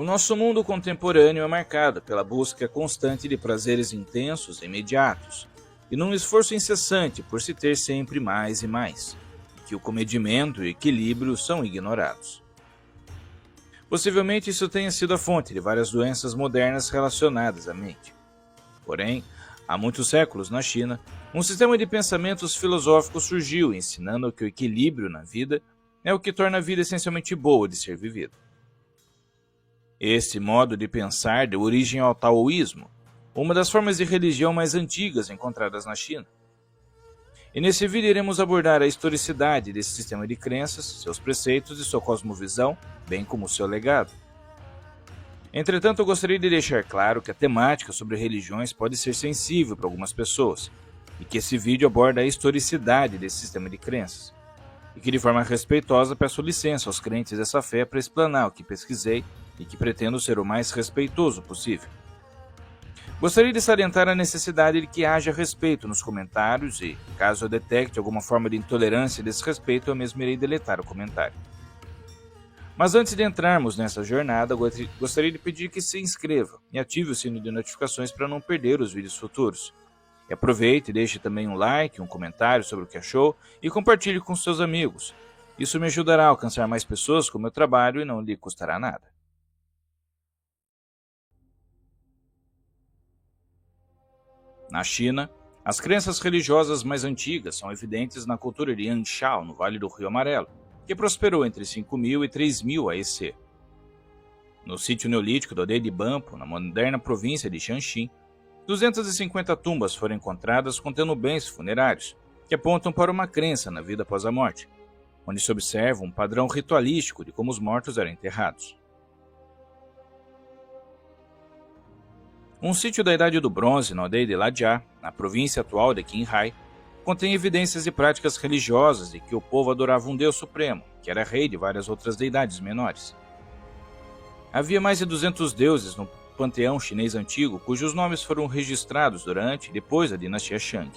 O nosso mundo contemporâneo é marcado pela busca constante de prazeres intensos e imediatos, e num esforço incessante por se ter sempre mais e mais, que o comedimento e equilíbrio são ignorados. Possivelmente isso tenha sido a fonte de várias doenças modernas relacionadas à mente. Porém, há muitos séculos na China, um sistema de pensamentos filosóficos surgiu ensinando que o equilíbrio na vida é o que torna a vida essencialmente boa de ser vivida. Este modo de pensar deu origem ao taoísmo, uma das formas de religião mais antigas encontradas na China. E nesse vídeo iremos abordar a historicidade desse sistema de crenças, seus preceitos e sua cosmovisão, bem como seu legado. Entretanto, eu gostaria de deixar claro que a temática sobre religiões pode ser sensível para algumas pessoas, e que esse vídeo aborda a historicidade desse sistema de crenças, e que de forma respeitosa peço licença aos crentes dessa fé para explanar o que pesquisei e que pretendo ser o mais respeitoso possível. Gostaria de salientar a necessidade de que haja respeito nos comentários e, caso eu detecte alguma forma de intolerância e desrespeito, eu mesmo irei deletar o comentário. Mas antes de entrarmos nessa jornada, gostaria de pedir que se inscreva e ative o sino de notificações para não perder os vídeos futuros. E aproveite e deixe também um like, um comentário sobre o que achou e compartilhe com seus amigos. Isso me ajudará a alcançar mais pessoas com o meu trabalho e não lhe custará nada. Na China, as crenças religiosas mais antigas são evidentes na cultura de Yanshao, no Vale do Rio Amarelo, que prosperou entre 5000 e 3000 AEC. No sítio neolítico da aldeia de Bampo, na moderna província de Shanxi, 250 tumbas foram encontradas contendo bens funerários, que apontam para uma crença na vida após a morte, onde se observa um padrão ritualístico de como os mortos eram enterrados. Um sítio da Idade do Bronze, na aldeia de Lajia, na província atual de Qinghai, contém evidências de práticas religiosas de que o povo adorava um deus supremo, que era rei de várias outras deidades menores. Havia mais de 200 deuses no panteão chinês antigo, cujos nomes foram registrados durante e depois da dinastia Shang.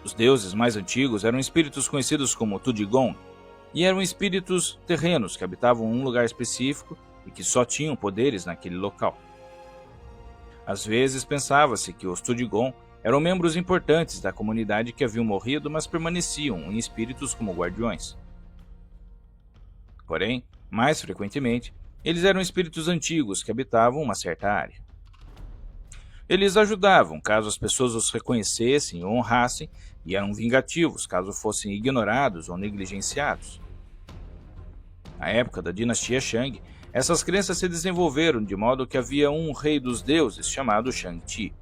Os deuses mais antigos eram espíritos conhecidos como Tudigong, e eram espíritos terrenos que habitavam um lugar específico e que só tinham poderes naquele local. Às vezes pensava-se que os Tudigong eram membros importantes da comunidade que haviam morrido, mas permaneciam em espíritos como guardiões. Porém, mais frequentemente, eles eram espíritos antigos que habitavam uma certa área. Eles ajudavam caso as pessoas os reconhecessem ou honrassem, e eram vingativos caso fossem ignorados ou negligenciados. Na época da dinastia Shang, essas crenças se desenvolveram de modo que havia um rei dos deuses chamado Shang-Chi,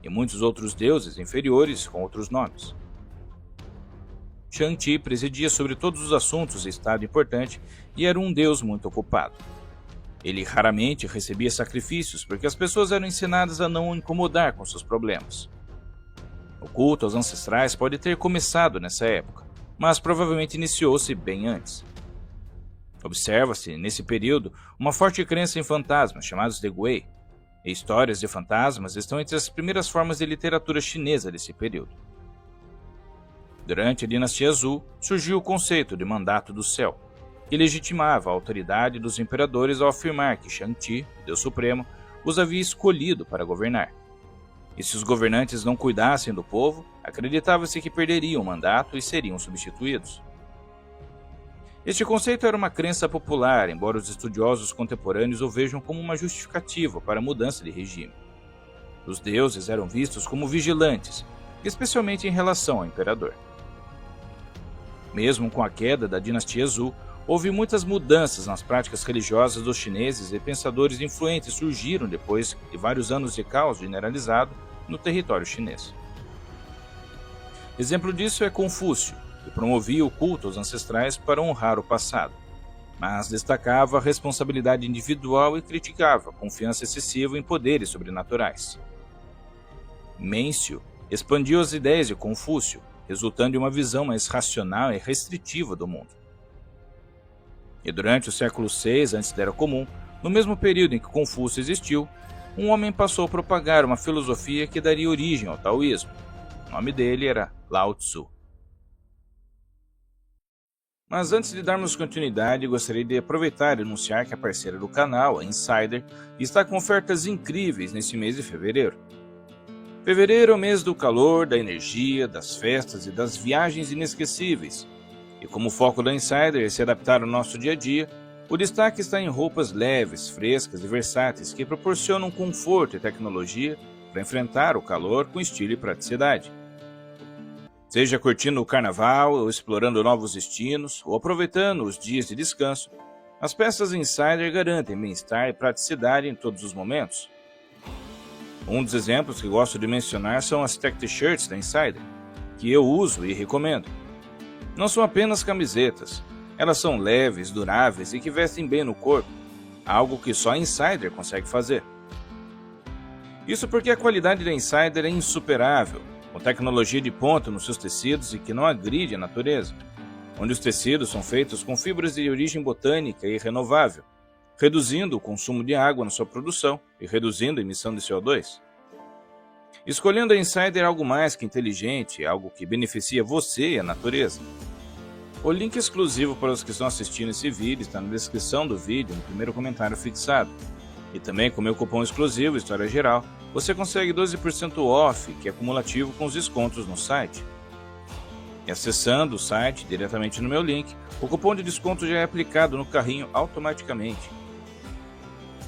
e muitos outros deuses inferiores com outros nomes. Shang-Chi presidia sobre todos os assuntos de estado importante e era um deus muito ocupado. Ele raramente recebia sacrifícios porque as pessoas eram ensinadas a não o incomodar com seus problemas. O culto aos ancestrais pode ter começado nessa época, mas provavelmente iniciou-se bem antes. Observa-se, nesse período, uma forte crença em fantasmas, chamados de Gui, e histórias de fantasmas estão entre as primeiras formas de literatura chinesa desse período. Durante a dinastia Zhou, surgiu o conceito de mandato do céu, que legitimava a autoridade dos imperadores ao afirmar que Shang-Chi, Deus Supremo, os havia escolhido para governar. E se os governantes não cuidassem do povo, acreditava-se que perderiam o mandato e seriam substituídos. Este conceito era uma crença popular, embora os estudiosos contemporâneos o vejam como uma justificativa para a mudança de regime. Os deuses eram vistos como vigilantes, especialmente em relação ao imperador. Mesmo com a queda da dinastia Zhou, houve muitas mudanças nas práticas religiosas dos chineses e pensadores influentes surgiram depois de vários anos de caos generalizado no território chinês. Exemplo disso é Confúcio, que promovia o culto aos ancestrais para honrar o passado, mas destacava a responsabilidade individual e criticava a confiança excessiva em poderes sobrenaturais. Mêncio expandiu as ideias de Confúcio, resultando em uma visão mais racional e restritiva do mundo. E durante o século VI a.C., no mesmo período em que Confúcio existiu, um homem passou a propagar uma filosofia que daria origem ao taoísmo. O nome dele era Lao Tzu. Mas antes de darmos continuidade, gostaria de aproveitar e anunciar que a parceira do canal, a Insider, está com ofertas incríveis nesse mês de fevereiro. Fevereiro é o mês do calor, da energia, das festas e das viagens inesquecíveis. E como o foco da Insider é se adaptar ao nosso dia a dia, o destaque está em roupas leves, frescas e versáteis que proporcionam conforto e tecnologia para enfrentar o calor com estilo e praticidade. Seja curtindo o carnaval, ou explorando novos destinos, ou aproveitando os dias de descanso, as peças Insider garantem bem-estar e praticidade em todos os momentos. Um dos exemplos que gosto de mencionar são as Tech T-shirts da Insider, que eu uso e recomendo. Não são apenas camisetas, elas são leves, duráveis e que vestem bem no corpo, algo que só a Insider consegue fazer. Isso porque a qualidade da Insider é insuperável, com tecnologia de ponta nos seus tecidos e que não agride a natureza, onde os tecidos são feitos com fibras de origem botânica e renovável, reduzindo o consumo de água na sua produção e reduzindo a emissão de CO2. Escolhendo a Insider é algo mais que inteligente, algo que beneficia você e a natureza. O link exclusivo para os que estão assistindo esse vídeo está na descrição do vídeo, no primeiro comentário fixado. E também com meu cupom exclusivo História Geral, você consegue 12% off, que é cumulativo com os descontos no site. E acessando o site diretamente no meu link, o cupom de desconto já é aplicado no carrinho automaticamente.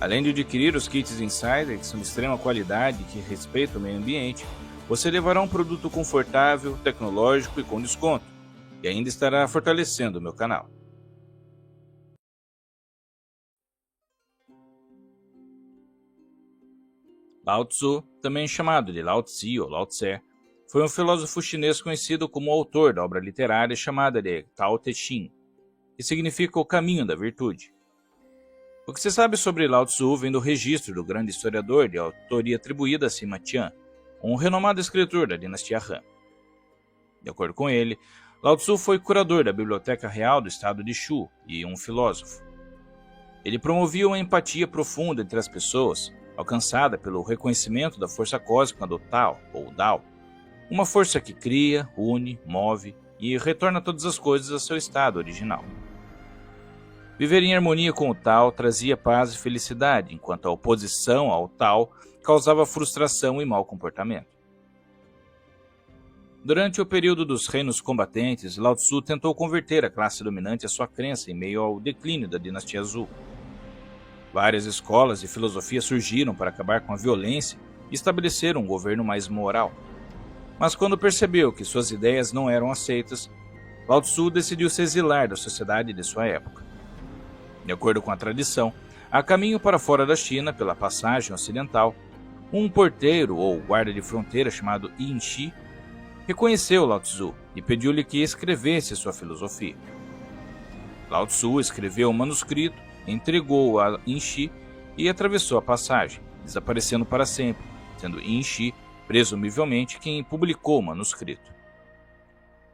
Além de adquirir os kits Insider, que são de extrema qualidade e que respeitam o meio ambiente, você levará um produto confortável, tecnológico e com desconto, e ainda estará fortalecendo o meu canal. Lao Tzu, também chamado de Lao Tzu ou Lao Tse, foi um filósofo chinês conhecido como autor da obra literária chamada de Tao Te Ching, que significa o caminho da virtude. O que se sabe sobre Lao Tzu vem do registro do grande historiador de autoria atribuída a Sima Qian, um renomado escritor da dinastia Han. De acordo com ele, Lao Tzu foi curador da Biblioteca Real do estado de Shu e um filósofo. Ele promovia uma empatia profunda entre as pessoas, alcançada pelo reconhecimento da força cósmica do Tao, ou Dao, uma força que cria, une, move e retorna todas as coisas ao seu estado original. Viver em harmonia com o Tao trazia paz e felicidade, enquanto a oposição ao Tao causava frustração e mau comportamento. Durante o período dos reinos combatentes, Lao Tzu tentou converter a classe dominante à sua crença em meio ao declínio da dinastia Zhou. Várias escolas de filosofia surgiram para acabar com a violência e estabelecer um governo mais moral. Mas quando percebeu que suas ideias não eram aceitas, Lao Tzu decidiu se exilar da sociedade de sua época. De acordo com a tradição, a caminho para fora da China, pela passagem ocidental, um porteiro ou guarda de fronteira chamado Yin Shi reconheceu Lao Tzu e pediu-lhe que escrevesse sua filosofia. Lao Tzu escreveu um manuscrito, entregou-o a Yin Shi e atravessou a passagem, desaparecendo para sempre, sendo Yin Shi, presumivelmente, quem publicou o manuscrito.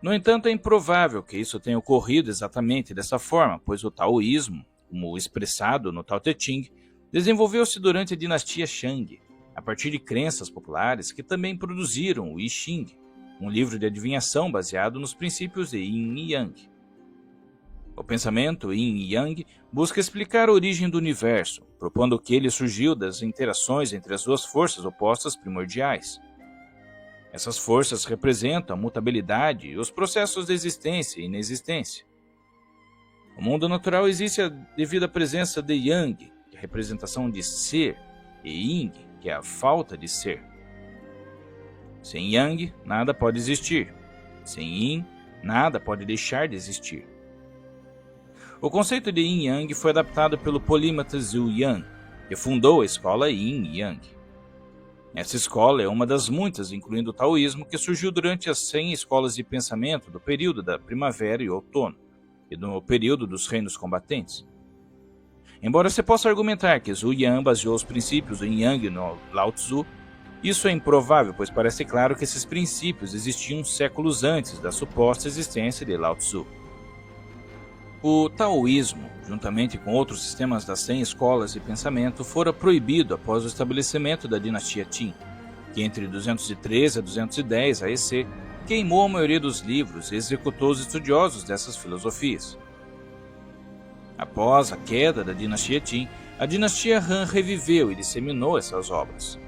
No entanto, é improvável que isso tenha ocorrido exatamente dessa forma, pois o taoísmo, como expressado no Tao Te Ching, desenvolveu-se durante a dinastia Shang, a partir de crenças populares que também produziram o I Ching, um livro de adivinhação baseado nos princípios de Yin e Yang. O pensamento Yin e Yang busca explicar a origem do universo, propondo que ele surgiu das interações entre as duas forças opostas primordiais. Essas forças representam a mutabilidade e os processos de existência e inexistência. No mundo natural existe a devida presença de Yang, que é a representação de ser, e Yin, que é a falta de ser. Sem Yang, nada pode existir. Sem Yin, nada pode deixar de existir. O conceito de Yin Yang foi adaptado pelo polímata Zhu Yan, que fundou a escola Yin Yang. Essa escola é uma das muitas, incluindo o taoísmo, que surgiu durante as 100 escolas de pensamento do período da primavera e outono, e no período dos reinos combatentes. Embora se possa argumentar que Zhu Yan baseou os princípios do Yin Yang no Lao Tzu, isso é improvável, pois parece claro que esses princípios existiam séculos antes da suposta existência de Lao Tzu. O taoísmo, juntamente com outros sistemas das 100 escolas de pensamento, fora proibido após o estabelecimento da dinastia Qin, que entre 213 a 210 AEC queimou a maioria dos livros e executou os estudiosos dessas filosofias. Após a queda da dinastia Qin, a dinastia Han reviveu e disseminou essas obras.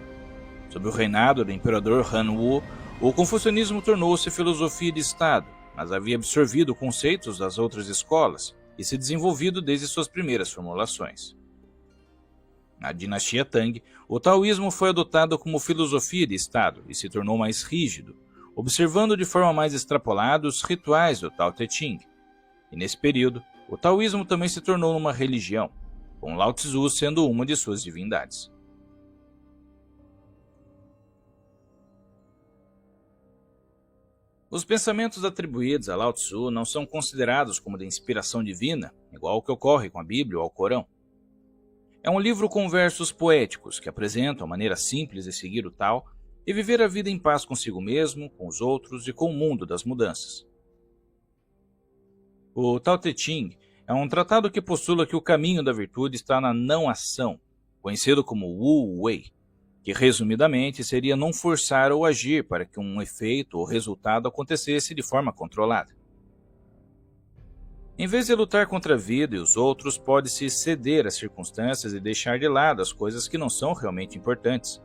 Sob o reinado do imperador Han Wu, o confucionismo tornou-se filosofia de Estado, mas havia absorvido conceitos das outras escolas e se desenvolvido desde suas primeiras formulações. Na dinastia Tang, o taoísmo foi adotado como filosofia de Estado e se tornou mais rígido, observando de forma mais extrapolada os rituais do Tao Te Ching. E nesse período, o taoísmo também se tornou uma religião, com Lao Tzu sendo uma de suas divindades. Os pensamentos atribuídos a Lao Tzu não são considerados como de inspiração divina, igual o que ocorre com a Bíblia ou o Corão. É um livro com versos poéticos que apresentam a maneira simples de seguir o Tao e viver a vida em paz consigo mesmo, com os outros e com o mundo das mudanças. O Tao Te Ching é um tratado que postula que o caminho da virtude está na não-ação, conhecido como Wu Wei, que resumidamente seria não forçar ou agir para que um efeito ou resultado acontecesse de forma controlada. Em vez de lutar contra a vida e os outros, pode-se ceder às circunstâncias e deixar de lado as coisas que não são realmente importantes.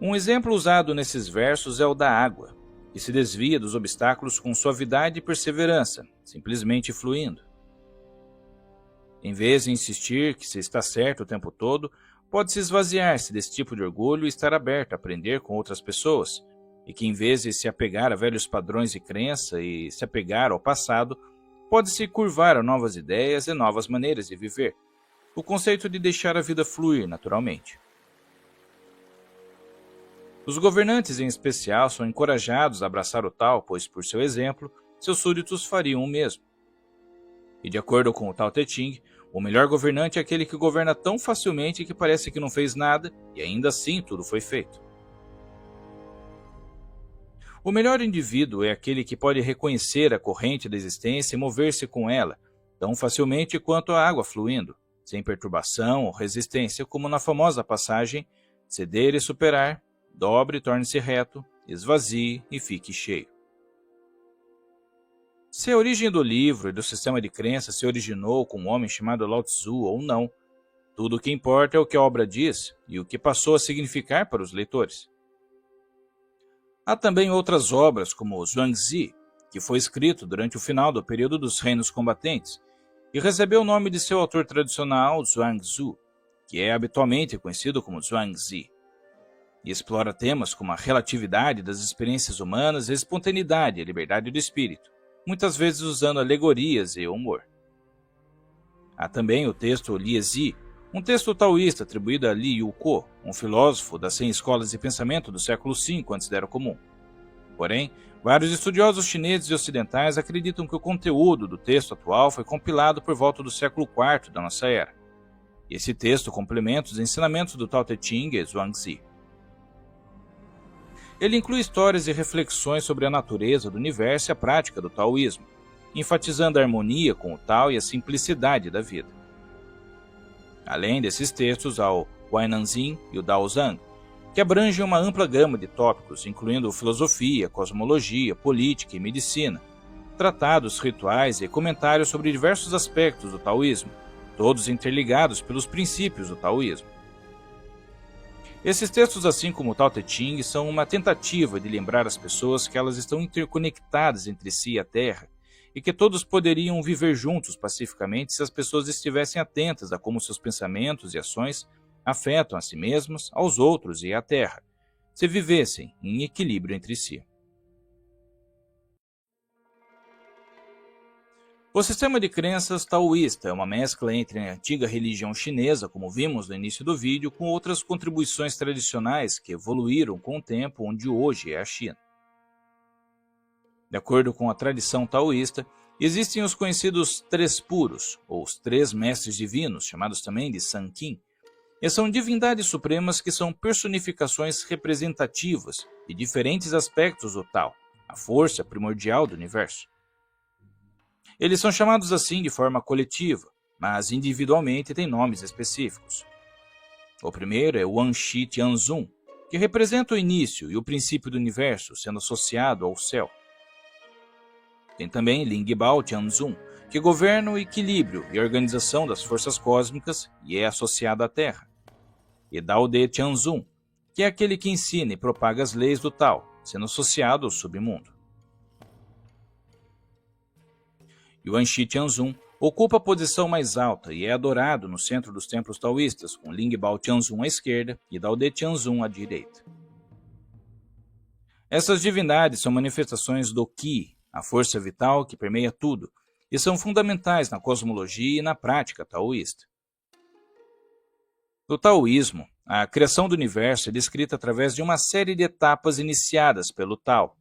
Um exemplo usado nesses versos é o da água, que se desvia dos obstáculos com suavidade e perseverança, simplesmente fluindo. Em vez de insistir que se está certo o tempo todo, pode-se esvaziar-se desse tipo de orgulho e estar aberto a aprender com outras pessoas, e que em vez de se apegar a velhos padrões de crença e se apegar ao passado, pode-se curvar a novas ideias e novas maneiras de viver, o conceito de deixar a vida fluir naturalmente. Os governantes, em especial, são encorajados a abraçar o Tao, pois, por seu exemplo, seus súditos fariam o mesmo. E de acordo com o Tao Te Ching, o melhor governante é aquele que governa tão facilmente que parece que não fez nada e ainda assim tudo foi feito. O melhor indivíduo é aquele que pode reconhecer a corrente da existência e mover-se com ela, tão facilmente quanto a água fluindo, sem perturbação ou resistência, como na famosa passagem: ceder e superar, dobre e torne-se reto, esvazie e fique cheio. Se a origem do livro e do sistema de crenças se originou com um homem chamado Lao Tzu ou não, tudo o que importa é o que a obra diz e o que passou a significar para os leitores. Há também outras obras, como o Zhuangzi, que foi escrito durante o final do período dos reinos combatentes e recebeu o nome de seu autor tradicional, Zhuangzi, que é habitualmente conhecido como Zhuangzi, e explora temas como a relatividade das experiências humanas, a espontaneidade e a liberdade do espírito, muitas vezes usando alegorias e humor. Há também o texto Liezi, um texto taoísta atribuído a Li Yuko, um filósofo das 100 escolas de pensamento do século V antes da Era Comum. Porém, vários estudiosos chineses e ocidentais acreditam que o conteúdo do texto atual foi compilado por volta do século IV da nossa era. E esse texto complementa os ensinamentos do Tao Te Ching e Zhuangzi. Ele inclui histórias e reflexões sobre a natureza do universo e a prática do taoísmo, enfatizando a harmonia com o Tao e a simplicidade da vida. Além desses textos, há o Huainanzin e o Daozang, que abrangem uma ampla gama de tópicos, incluindo filosofia, cosmologia, política e medicina, tratados, rituais e comentários sobre diversos aspectos do taoísmo, todos interligados pelos princípios do taoísmo. Esses textos, assim como o Tao Te Ching, são uma tentativa de lembrar as pessoas que elas estão interconectadas entre si e a Terra, e que todos poderiam viver juntos pacificamente se as pessoas estivessem atentas a como seus pensamentos e ações afetam a si mesmos, aos outros e à Terra, se vivessem em equilíbrio entre si. O sistema de crenças taoísta é uma mescla entre a antiga religião chinesa, como vimos no início do vídeo, com outras contribuições tradicionais que evoluíram com o tempo, onde hoje é a China. De acordo com a tradição taoísta, existem os conhecidos Três Puros, ou os Três Mestres Divinos, chamados também de Sanqin, e são divindades supremas que são personificações representativas de diferentes aspectos do Tao, a força primordial do universo. Eles são chamados assim de forma coletiva, mas individualmente têm nomes específicos. O primeiro é Wan Shi Tianzun, que representa o início e o princípio do universo sendo associado ao céu. Tem também Lingbao Tianzun, que governa o equilíbrio e a organização das forças cósmicas e é associado à Terra. E Dao De Tianzun, que é aquele que ensina e propaga as leis do Tao, sendo associado ao submundo. Yuanxi Tianzun ocupa a posição mais alta e é adorado no centro dos templos taoístas, com Lingbao Tianzun à esquerda e Dao De Tianzun à direita. Essas divindades são manifestações do Qi, a força vital que permeia tudo, e são fundamentais na cosmologia e na prática taoísta. No taoísmo, a criação do universo é descrita através de uma série de etapas iniciadas pelo Tao.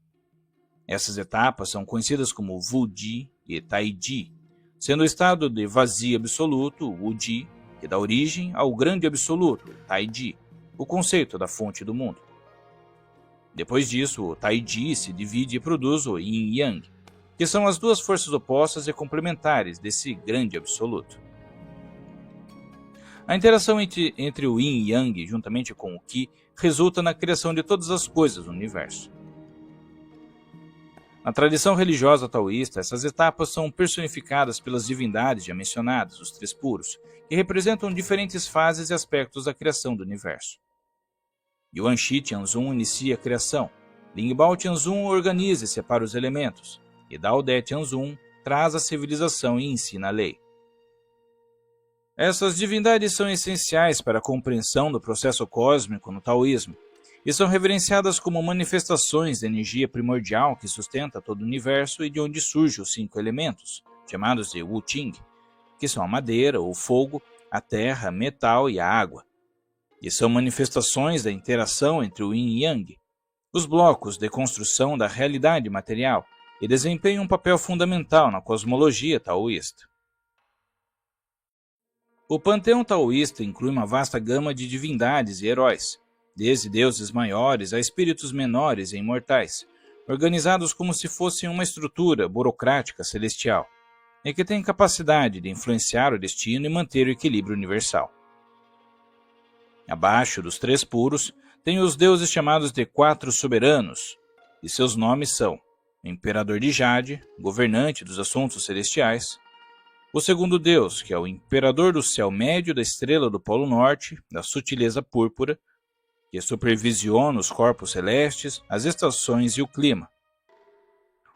Essas etapas são conhecidas como Wu-Ji e Tai-Ji, sendo o estado de vazio absoluto, Wu-Ji, que dá origem ao grande absoluto, Tai-Ji, o conceito da fonte do mundo. Depois disso, o Tai-Ji se divide e produz o Yin e Yang, que são as duas forças opostas e complementares desse grande absoluto. A interação entre o Yin e Yang, juntamente com o Qi, resulta na criação de todas as coisas no universo. Na tradição religiosa taoísta, essas etapas são personificadas pelas divindades já mencionadas, os três puros, que representam diferentes fases e aspectos da criação do universo. Yuanxi Tianzun inicia a criação, Lingbao Tianzun organiza e separa os elementos, e Dao De Tianzun traz a civilização e ensina a lei. Essas divindades são essenciais para a compreensão do processo cósmico no taoísmo, e são reverenciadas como manifestações da energia primordial que sustenta todo o universo e de onde surgem os 5 elementos, chamados de Wu-Ting, que são a madeira, o fogo, a terra, metal e a água. E são manifestações da interação entre o Yin e Yang, os blocos de construção da realidade material, e desempenham um papel fundamental na cosmologia taoísta. O panteão taoísta inclui uma vasta gama de divindades e heróis, desde deuses maiores a espíritos menores e imortais, organizados como se fossem uma estrutura burocrática celestial, e que têm capacidade de influenciar o destino e manter o equilíbrio universal. Abaixo dos três puros, tem os deuses chamados de quatro soberanos, e seus nomes são o Imperador de Jade, governante dos assuntos celestiais, o segundo deus, que é o Imperador do céu médio da estrela do Polo Norte, da sutileza púrpura, que supervisiona os corpos celestes, as estações e o clima.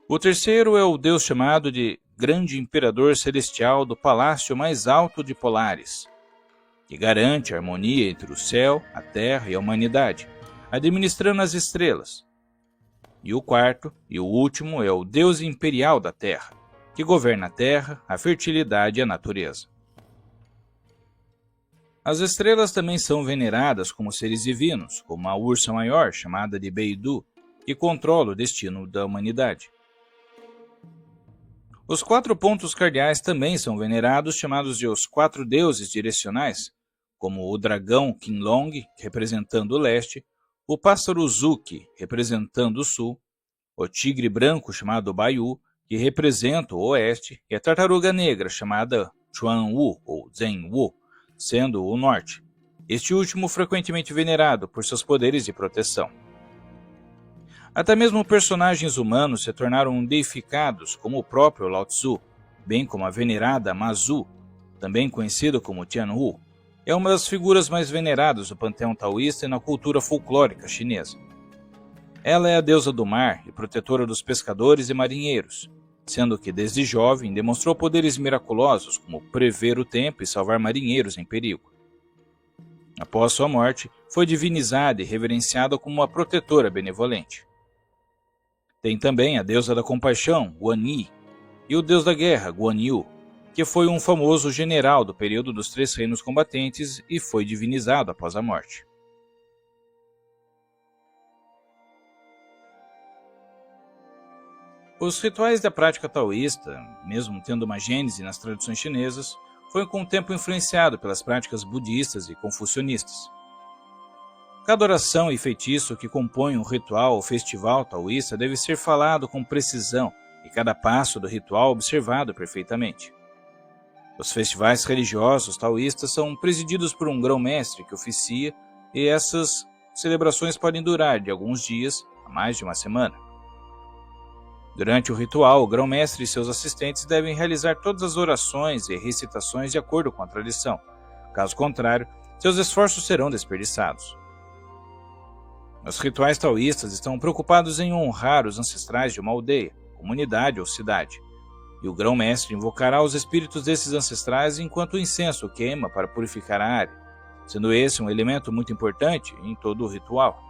O terceiro é o deus chamado de Grande Imperador Celestial do Palácio mais alto de Polaris, que garante a harmonia entre o céu, a terra e a humanidade, administrando as estrelas. E o quarto e o último é o Deus Imperial da Terra, que governa a terra, a fertilidade e a natureza. As estrelas também são veneradas como seres divinos, como a Ursa Maior, chamada de Beidou, que controla o destino da humanidade. Os 4 pontos cardeais também são venerados, chamados de os 4 deuses direcionais, como o dragão Qinlong, representando o leste, o pássaro Zuki, representando o sul, o tigre branco, chamado Baiyu, que representa o oeste, e a tartaruga negra, chamada Chuanwu, ou Zhenwu, sendo o norte, este último frequentemente venerado por seus poderes de proteção. Até mesmo personagens humanos se tornaram deificados, como o próprio Lao Tzu, bem como a venerada Ma Zu, também conhecida como Tianwu, é uma das figuras mais veneradas do panteão taoísta e na cultura folclórica chinesa. Ela é a deusa do mar e protetora dos pescadores e marinheiros, sendo que desde jovem demonstrou poderes miraculosos como prever o tempo e salvar marinheiros em perigo. Após sua morte, foi divinizada e reverenciada como uma protetora benevolente. Tem também a deusa da compaixão, Guan Yi, e o deus da guerra, Guan Yu, que foi um famoso general do período dos 3 reinos combatentes e foi divinizado após a morte. Os rituais da prática taoísta, mesmo tendo uma gênese nas tradições chinesas, foi com o tempo influenciado pelas práticas budistas e confucionistas. Cada oração e feitiço que compõem um ritual ou festival taoísta deve ser falado com precisão e cada passo do ritual observado perfeitamente. Os festivais religiosos taoístas são presididos por um grão-mestre que oficia, e essas celebrações podem durar de alguns dias a mais de uma semana. Durante o ritual, o grão-mestre e seus assistentes devem realizar todas as orações e recitações de acordo com a tradição. Caso contrário, seus esforços serão desperdiçados. Os rituais taoístas estão preocupados em honrar os ancestrais de uma aldeia, comunidade ou cidade, e o grão-mestre invocará os espíritos desses ancestrais enquanto o incenso queima para purificar a área, sendo esse um elemento muito importante em todo o ritual.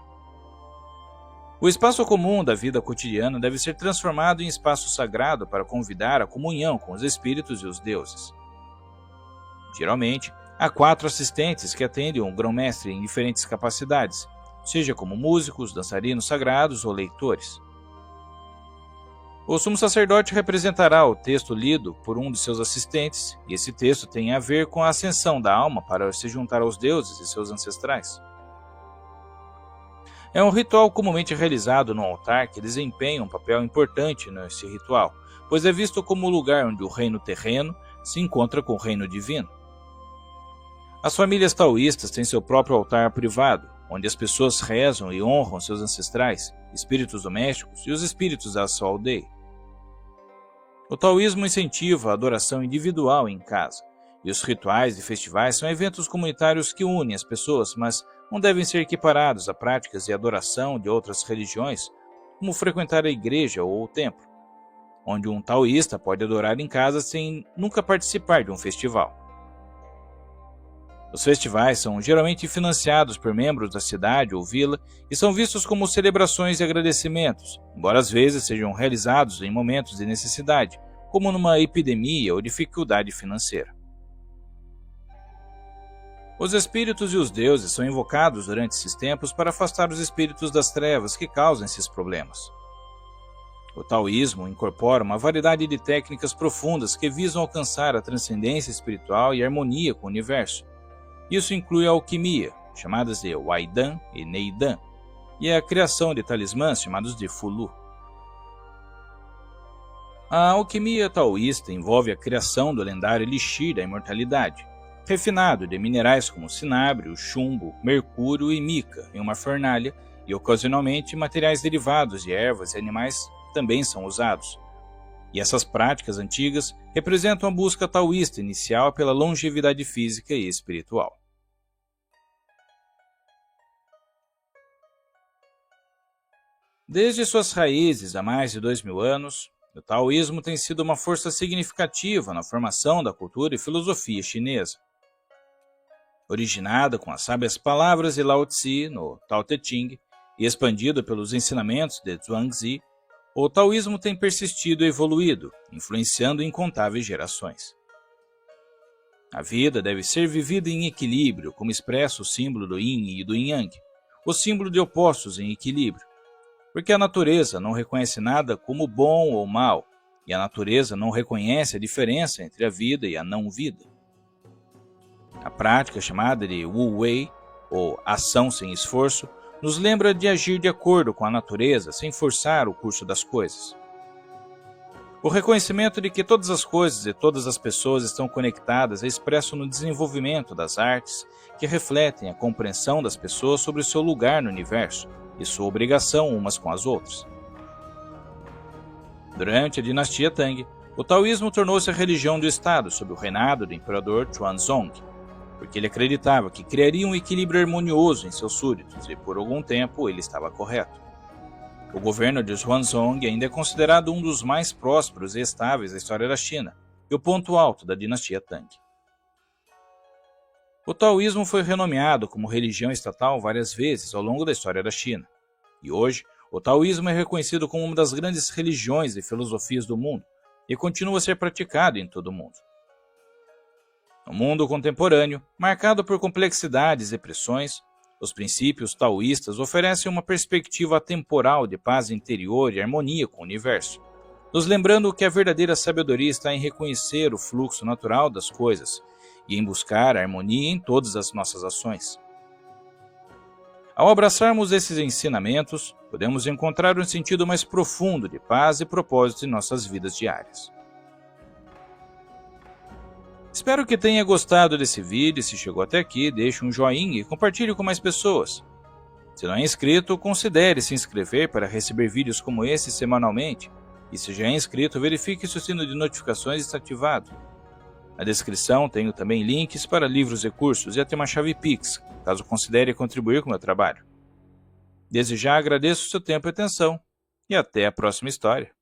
O espaço comum da vida cotidiana deve ser transformado em espaço sagrado para convidar a comunhão com os espíritos e os deuses. Geralmente, há 4 assistentes que atendem o grão-mestre em diferentes capacidades, seja como músicos, dançarinos sagrados ou leitores. O sumo sacerdote representará o texto lido por um de seus assistentes, e esse texto tem a ver com a ascensão da alma para se juntar aos deuses e seus ancestrais. É um ritual comumente realizado no altar que desempenha um papel importante nesse ritual, pois é visto como o lugar onde o reino terreno se encontra com o reino divino. As famílias taoístas têm seu próprio altar privado, onde as pessoas rezam e honram seus ancestrais, espíritos domésticos e os espíritos da sua aldeia. O taoísmo incentiva a adoração individual em casa, e os rituais e festivais são eventos comunitários que unem as pessoas, mas não devem ser equiparados a práticas de adoração de outras religiões, como frequentar a igreja ou o templo, onde um taoísta pode adorar em casa sem nunca participar de um festival. Os festivais são geralmente financiados por membros da cidade ou vila e são vistos como celebrações e agradecimentos, embora às vezes sejam realizados em momentos de necessidade, como numa epidemia ou dificuldade financeira. Os espíritos e os deuses são invocados durante esses tempos para afastar os espíritos das trevas que causam esses problemas. O taoísmo incorpora uma variedade de técnicas profundas que visam alcançar a transcendência espiritual e harmonia com o universo. Isso inclui a alquimia, chamadas de Waidan e Neidan, e a criação de talismãs chamados de Fulu. A alquimia taoísta envolve a criação do lendário elixir da imortalidade, refinado de minerais como cinábrio, chumbo, mercúrio e mica em uma fornalha, e ocasionalmente materiais derivados de ervas e animais também são usados. E essas práticas antigas representam a busca taoísta inicial pela longevidade física e espiritual. Desde suas raízes há mais de 2000 anos, o taoísmo tem sido uma força significativa na formação da cultura e filosofia chinesa. Originada com as sábias palavras de Lao Tzu no Tao Te Ching e expandido pelos ensinamentos de Zhuangzi, o taoísmo tem persistido e evoluído, influenciando incontáveis gerações. A vida deve ser vivida em equilíbrio, como expressa o símbolo do Yin e do Yang, o símbolo de opostos em equilíbrio, porque a natureza não reconhece nada como bom ou mal, e a natureza não reconhece a diferença entre a vida e a não-vida. A prática chamada de Wu Wei, ou ação sem esforço, nos lembra de agir de acordo com a natureza sem forçar o curso das coisas. O reconhecimento de que todas as coisas e todas as pessoas estão conectadas é expresso no desenvolvimento das artes, que refletem a compreensão das pessoas sobre o seu lugar no universo e sua obrigação umas com as outras. Durante a dinastia Tang, o taoísmo tornou-se a religião do Estado sob o reinado do imperador Xuanzong, porque ele acreditava que criaria um equilíbrio harmonioso em seus súditos e, por algum tempo, ele estava correto. O governo de Xuanzong ainda é considerado um dos mais prósperos e estáveis da história da China e o ponto alto da dinastia Tang. O taoísmo foi renomeado como religião estatal várias vezes ao longo da história da China, e hoje o taoísmo é reconhecido como uma das grandes religiões e filosofias do mundo e continua a ser praticado em todo o mundo. No mundo contemporâneo, marcado por complexidades e pressões, os princípios taoístas oferecem uma perspectiva atemporal de paz interior e harmonia com o universo, nos lembrando que a verdadeira sabedoria está em reconhecer o fluxo natural das coisas e em buscar a harmonia em todas as nossas ações. Ao abraçarmos esses ensinamentos, podemos encontrar um sentido mais profundo de paz e propósito em nossas vidas diárias. Espero que tenha gostado desse vídeo e se chegou até aqui, deixe um joinha e compartilhe com mais pessoas. Se não é inscrito, considere se inscrever para receber vídeos como esse semanalmente. E se já é inscrito, verifique se o sino de notificações está ativado. Na descrição tenho também links para livros e cursos e até uma chave Pix, caso considere contribuir com o meu trabalho. Desde já agradeço o seu tempo e atenção, e até a próxima história.